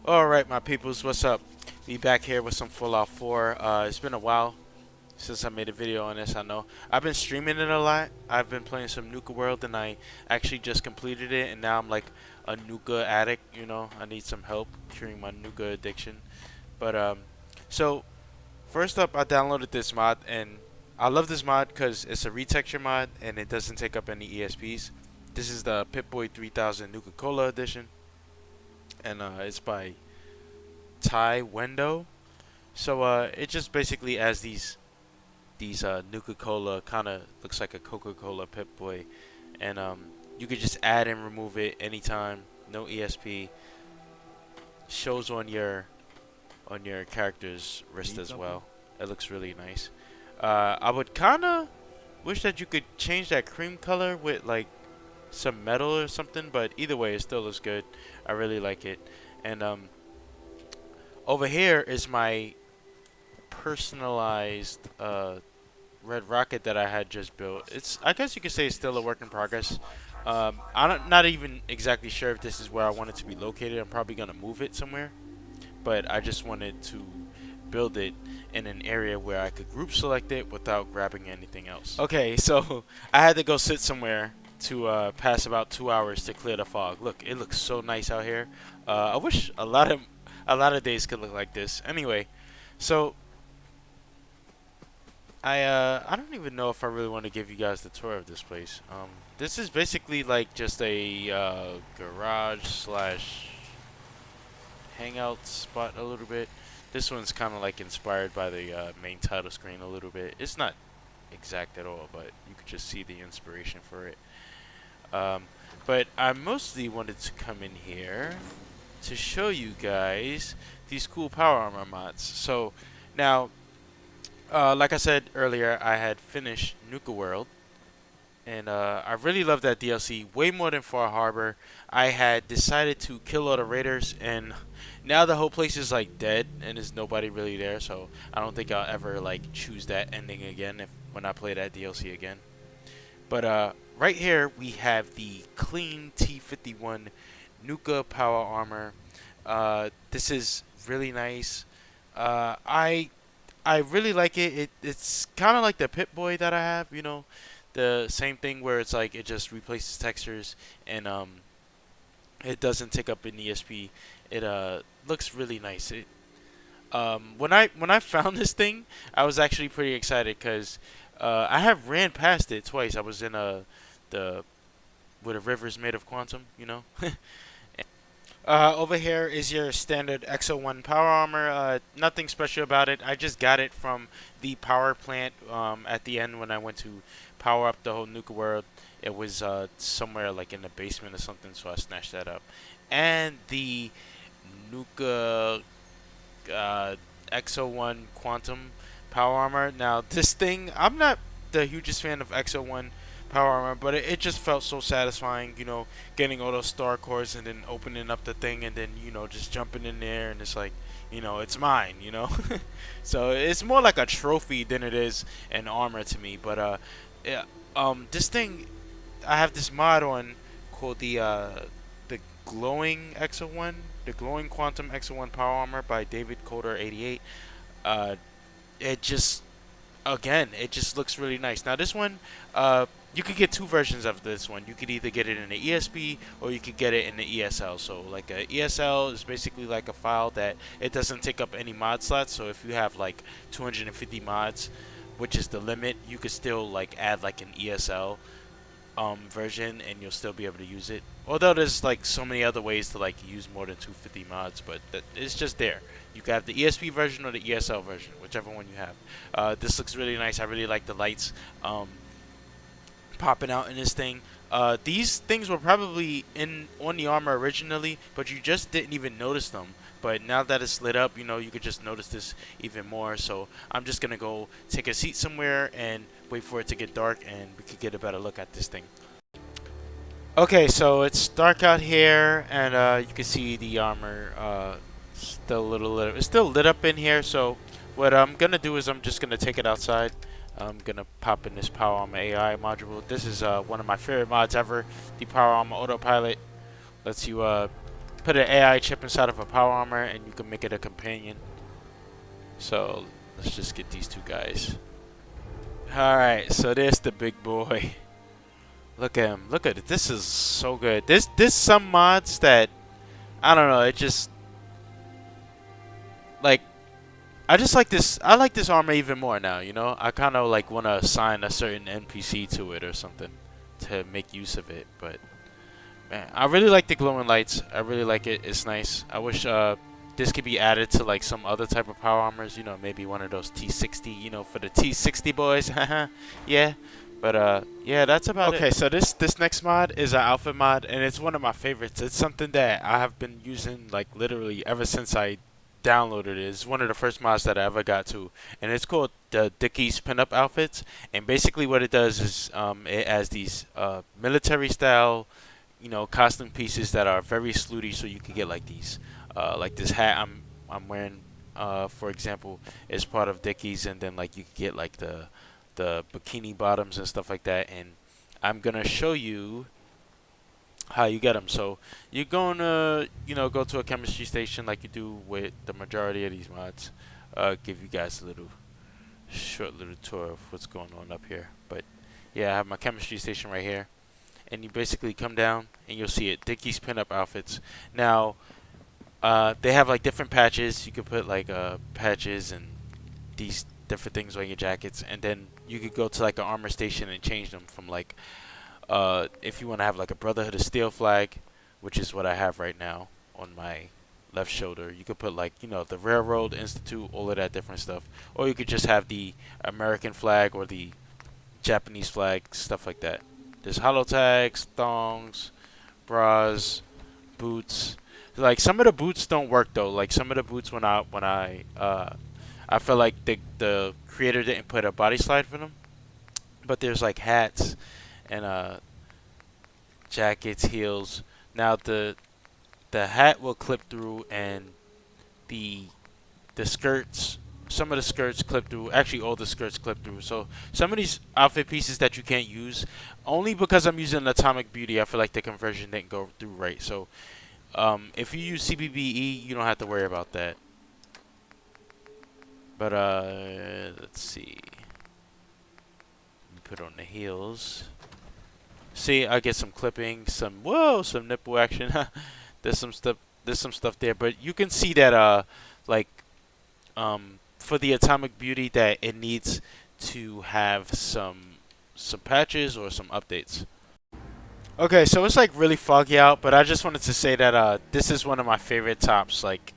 Alright, my peoples, what's up? Be back here with some Fallout 4. It's been a while since I made a video on this, I know. I've been streaming it a lot. I've been playing some Nuka World, and I actually just completed it, and now I'm like a Nuka addict, you know? I need some help curing my Nuka addiction. But, so, first up, I downloaded this mod, and I love this mod because it's a retexture mod, and it doesn't take up any ESPs. This is the Pip-Boy 3000 Nuka Cola edition, and it's by Thai Wendo. So it just basically adds these Nuka Cola, kind of looks like a Coca Cola Pip Boy, and you could just add and remove it anytime. No ESP. Shows on your character's wrist as well. It looks really nice. I would kind of wish that you could change that cream color with like some metal or something, but either way, it still looks good. I really like it, and over here is my personalized red rocket that I had just built. It's, I guess you could say, it's still a work in progress. I'm not even exactly sure if this is where I want it to be located. I'm probably gonna move it somewhere, but I just wanted to build it in an area where I could group select it without grabbing anything else. Okay, so I had to go sit somewhere to pass about 2 hours to clear the fog. Look, it looks so nice out here. I wish a lot of days could look like this. Anyway, so I don't even know if I really want to give you guys the tour of this place. This is basically like just a garage slash hangout spot a little bit. This one's kind of like inspired by the main title screen a little bit. It's not exact at all, but you could just see the inspiration for it. Um, but I mostly wanted to come in here to show you guys these cool power armor mods. So now, like I said earlier, I had finished Nuka World, and I really love that DLC way more than Far Harbor. I had decided to kill all the raiders, and now the whole place is like dead, and there's nobody really there. So I don't think I'll ever like choose that ending again if when I play that DLC again. But right here we have the Clean T-51 Nuka Power Armor. This is really nice. I really like it. It's kind of like the Pip Boy that I have, you know, the same thing where it's like it just replaces textures, and it doesn't take up an ESP. It looks really nice. It when I found this thing, I was actually pretty excited because I have ran past it twice. I was in the where the river's made of quantum, you know. Over here is your standard X01 power armor. Nothing special about it. I just got it from the power plant at the end when I went to power up the whole Nuka World. It was somewhere like in the basement or something, so I snatched that up. And the Nuka X01 Quantum power armor. Now, this thing, I'm not the hugest fan of X01 power armor, but it just felt so satisfying, you know, getting all those star cores and then opening up the thing and then, you know, just jumping in there and it's like, you know, it's mine, you know. So it's more like a trophy than it is an armor to me. But yeah, this thing, I have this mod on called the glowing X01, the glowing quantum X01 power armor by David Coder 88. Uh, it just again, it just looks really nice. Now this one, you could get two versions of this one. You could either get it in the ESP or you could get it in the ESL. So like a ESL is basically like a file that it doesn't take up any mod slots. So if you have like 250 mods, which is the limit, you could still like add like an ESL version and you'll still be able to use it. Although there's like so many other ways to like use more than 250 mods, but it's just there. You can have the ESP version or the ESL version, whichever one you have. This looks really nice. I really like the lights popping out in this thing. These things were probably in on the armor originally, but you just didn't even notice them. But now that it's lit up, you know, you could just notice this even more. So I'm just gonna go take a seat somewhere and wait for it to get dark, and we could get a better look at this thing. Okay, so it's dark out here, and you can see the armor still a little lit. It's still lit up in here. So what I'm gonna do is I'm just gonna take it outside. I'm gonna pop in this Power Armor AI module. This is one of my favorite mods ever. The Power Armor Autopilot lets you put an AI chip inside of a power armor, and you can make it a companion. So let's just get these two guys. All right, so there's the big boy. Look at him. Look at it. This is so good. This some mods that I don't know. It just like I just like this. I like this armor even more now. You know, I kind of like want to assign a certain NPC to it or something to make use of it. But man, I really like the glowing lights. I really like it. It's nice. I wish this could be added to like some other type of power armors. You know, maybe one of those T60. You know, for the T60 boys. Yeah. But yeah, that's about it. Okay, so this next mod is an outfit mod, and it's one of my favorites. It's something that I have been using like literally ever since I downloaded it. It's one of the first mods that I ever got to, and it's called the Dickies pinup outfits. And basically, what it does is it has these military style, you know, costume pieces that are very slutty, so you can get like these, like this hat I'm wearing, for example, is part of Dickies, and then like you can get like the bikini bottoms and stuff like that. And I'm gonna show you how you get them. So you're gonna, you know, go to a chemistry station like you do with the majority of these mods. Give you guys a little short little tour of what's going on up here. But yeah, I have my chemistry station right here, and you basically come down and you'll see it. Dickies pinup outfits. Now, they have like different patches. You could put like patches and these different things on your jackets, and then you could go to like an armor station and change them from like if you want to have like a Brotherhood of Steel flag, which is what I have right now on my left shoulder. You could put like, you know, the Railroad Institute, all of that different stuff, or you could just have the American flag or the Japanese flag, stuff like that. There's hollow tags, thongs, bras, boots. Like some of the boots don't work though. Like some of the boots I feel like the creator didn't put a body slide for them. But there's like hats and jackets, heels. Now the hat will clip through, and the skirts, some of the skirts clip through. Actually, all the skirts clip through. So some of these outfit pieces that you can't use, only because I'm using Atomic Beauty, I feel like the conversion didn't go through right. So if you use CBBE, you don't have to worry about that. But let's see. Put on the heels. See, I get some clipping, some nipple action. There's some stuff. There's some stuff there, but you can see that like for the Atomic Beauty that it needs to have some patches or some updates. Okay, so it's like really foggy out, but I just wanted to say that this is one of my favorite tops, like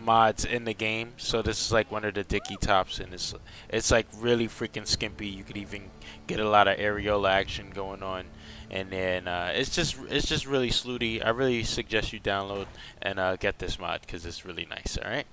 mods in the game. So this is like one of the Dicky tops, and it's like really freaking skimpy. You could even get a lot of areola action going on, and then it's just really slutty. I really suggest you download and get this mod because it's really nice. All right.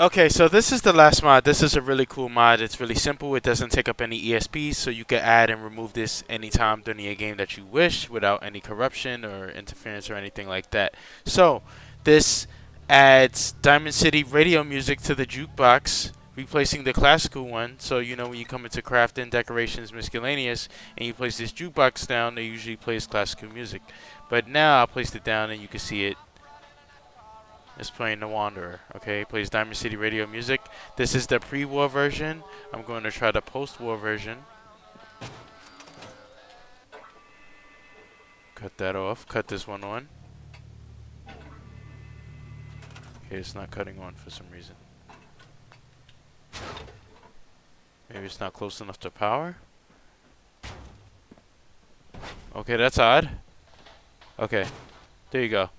Okay, so this is the last mod. This is a really cool mod. It's really simple. It doesn't take up any ESPs, so you can add and remove this anytime during a game that you wish without any corruption or interference or anything like that. So, this adds Diamond City radio music to the jukebox, replacing the classical one. So, you know, when you come into crafting, decorations, miscellaneous, and you place this jukebox down, it usually plays classical music. But now I placed it down and you can see it. It's playing The Wanderer. Okay, it plays Diamond City radio music. This is the pre-war version. I'm going to try the post-war version. Cut that off. Cut this one on. Okay, it's not cutting on for some reason. Maybe it's not close enough to power. Okay, that's odd. Okay, there you go.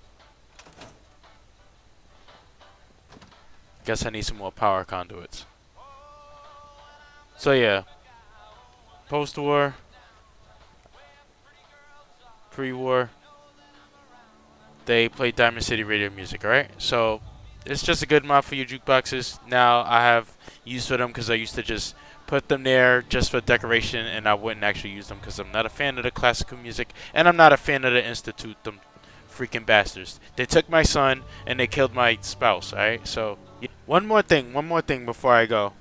Guess I need some more power conduits. So yeah, post-war, pre-war, they play Diamond City radio music, alright? So it's just a good mod for your jukeboxes. Now I have use for them because I used to just put them there just for decoration, and I wouldn't actually use them because I'm not a fan of the classical music, and I'm not a fan of the Institute. Them freaking bastards. They took my son and they killed my spouse. All right. So yeah. One more thing before I go.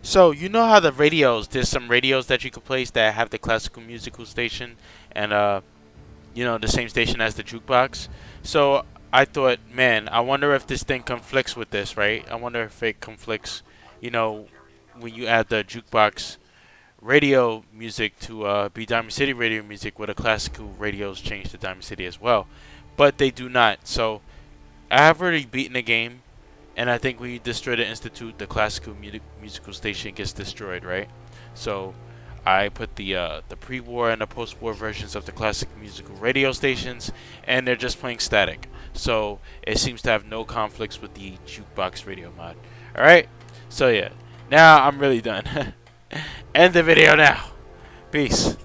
So you know how the radios? There's some radios that you can place that have the classical musical station, and the same station as the jukebox. So I thought, man, I wonder if this thing conflicts with this, right? I wonder if it conflicts, you know, when you add the jukebox radio music to be Diamond City radio music, where the classical radios change to Diamond City as well. But they do not. So I have already beaten the game, and I think when you destroy the Institute, the classical musical station gets destroyed, right? So I put the pre-war and the post-war versions of the classic musical radio stations, and they're just playing static. So it seems to have no conflicts with the jukebox radio mod. All right. So yeah, now I'm really done. End the video now. Peace.